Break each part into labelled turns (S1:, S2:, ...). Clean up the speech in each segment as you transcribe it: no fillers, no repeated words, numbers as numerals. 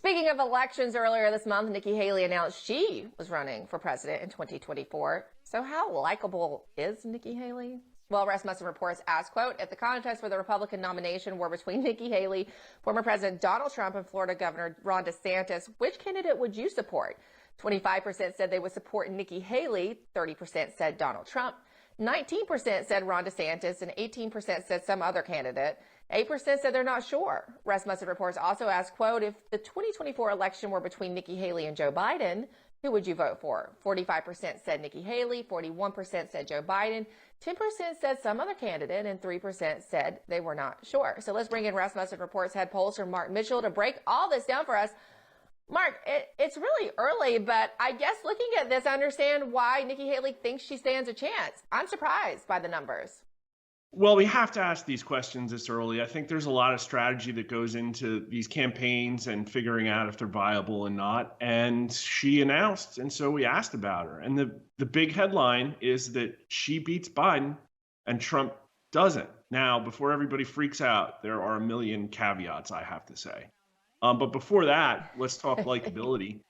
S1: Speaking of elections, earlier this month, Nikki Haley announced she was running for president in 2024. So how likable is Nikki Haley? Well, Rasmussen reports as, quote, if the contest for the Republican nomination were between Nikki Haley, former President Donald Trump, and Florida Governor Ron DeSantis, which candidate would you support? 25% said they would support Nikki Haley, 30% said Donald Trump, 19% said Ron DeSantis, and 18% said some other candidate. 8% said they're not sure. Rasmussen reports also asked, quote, if the 2024 election were between Nikki Haley and Joe Biden, who would you vote for? 45% said Nikki Haley, 41% said Joe Biden, 10% said some other candidate, and 3% said they were not sure. So let's bring in Rasmussen Reports head pollster Mark Mitchell to break all this down for us. Mark, it's really early, but I guess looking at this, I understand why Nikki Haley thinks she stands a chance. I'm surprised by the numbers.
S2: Well, we have to ask these questions this early. I think there's a lot of strategy that goes into these campaigns and figuring out if they're viable and not. And she announced, and so we asked about her. And the big headline is that she beats Biden and Trump doesn't. Now, before everybody freaks out, there are a million caveats, I have to say. But before that, let's talk likability.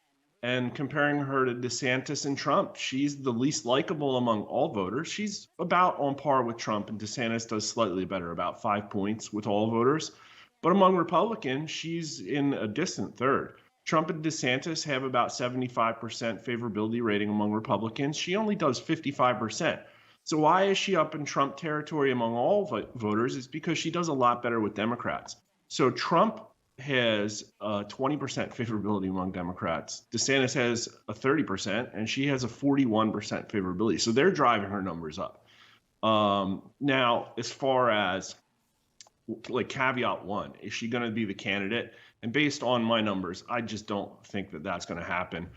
S2: And comparing her to DeSantis and Trump, she's the least likable among all voters. She's about on par with Trump, and DeSantis does slightly better, about 5 points with all voters. But among Republicans, she's in a distant third. Trump and DeSantis have about 75% favorability rating among Republicans. She only does 55%. So why is she up in Trump territory among all voters? It's because she does a lot better with Democrats. So Trump has 20% favorability among Democrats. DeSantis has a 30%, and she has a 41% favorability. So they're driving her numbers up. Now, as far as like caveat one, is she going to be the candidate? And based on my numbers, I just don't think that that's going to happen.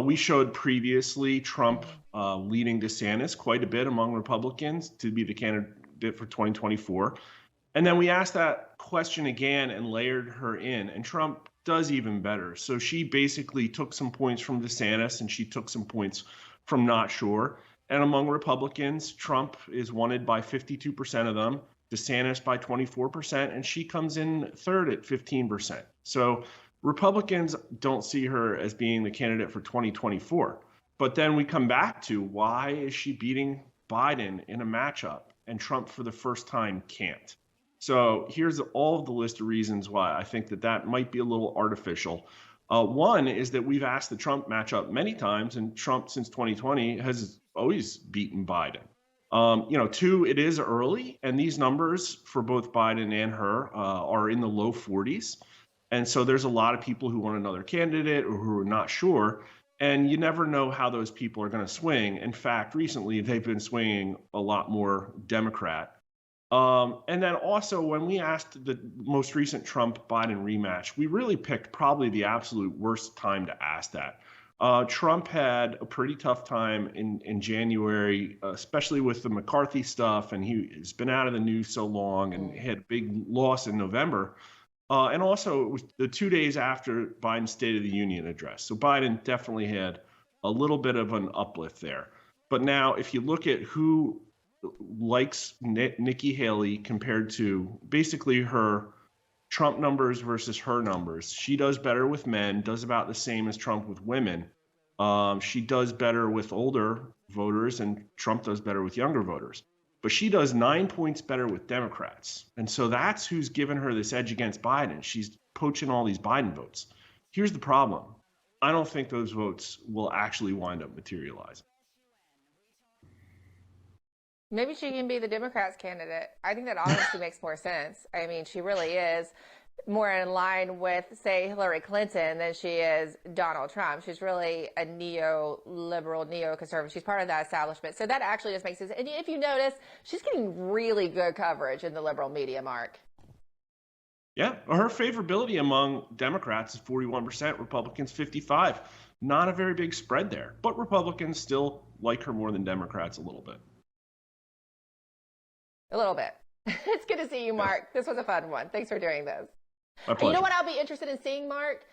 S2: We showed previously Trump leading DeSantis quite a bit among Republicans to be the candidate for 2024. And then we asked that question again and layered her in, and Trump does even better. So she basically took some points from DeSantis and she took some points from Not Sure. And among Republicans, Trump is wanted by 52% of them, DeSantis by 24%, and she comes in third at 15%. So Republicans don't see her as being the candidate for 2024. But then we come back to why is she beating Biden in a matchup and Trump for the first time can't? So here's all of the list of reasons why I think that might be a little artificial. One is that we've asked the Trump matchup many times, and Trump since 2020 has always beaten Biden. Two, it is early, and these numbers for both Biden and her are in the low 40s. And so there's a lot of people who want another candidate or who are not sure. And you never know how those people are going to swing. In fact, recently they've been swinging a lot more Democrat. And then also when we asked the most recent Trump-Biden rematch, we really picked probably the absolute worst time to ask that. Trump had a pretty tough time in January, especially with the McCarthy stuff, and he's been out of the news so long and had a big loss in November. And also it was the 2 days after Biden's State of the Union address. So Biden definitely had a little bit of an uplift there. But now if you look at who likes Nikki Haley compared to basically her Trump numbers versus her numbers. She does better with men, does about the same as Trump with women. She does better with older voters, and Trump does better with younger voters. But she does 9 points better with Democrats. And so that's who's given her this edge against Biden. She's poaching all these Biden votes. Here's the problem. I don't think those votes will actually wind up materializing.
S1: Maybe she can be the Democrats' candidate. I think that honestly makes more sense. I mean, she really is more in line with, say, Hillary Clinton than she is Donald Trump. She's really a neoliberal, neoconservative. She's part of that establishment. So that actually just makes sense. And if you notice, she's getting really good coverage in the liberal media, Mark.
S2: Yeah, her favorability among Democrats is 41%, Republicans 55%. Not a very big spread there, but Republicans still like her more than Democrats a little bit.
S1: A little bit. It's good to see you, Mark. This was a fun one. Thanks for doing this.
S2: My pleasure.
S1: You know what I'll be interested in seeing, Mark,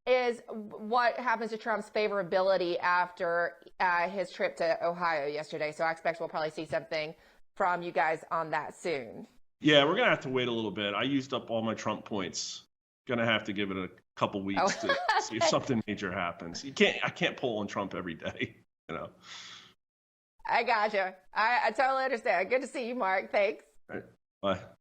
S1: is what happens to Trump's favorability after his trip to Ohio yesterday. So I expect we'll probably see something from you guys on that soon.
S2: Yeah, we're going to have to wait a little bit. I used up all my Trump points gonna have to give it a couple weeks to see if something major happens. I can't pull on Trump every day, you know.
S1: I gotcha. I totally understand. Good to see you, Mark. Thanks.
S2: All right. Bye.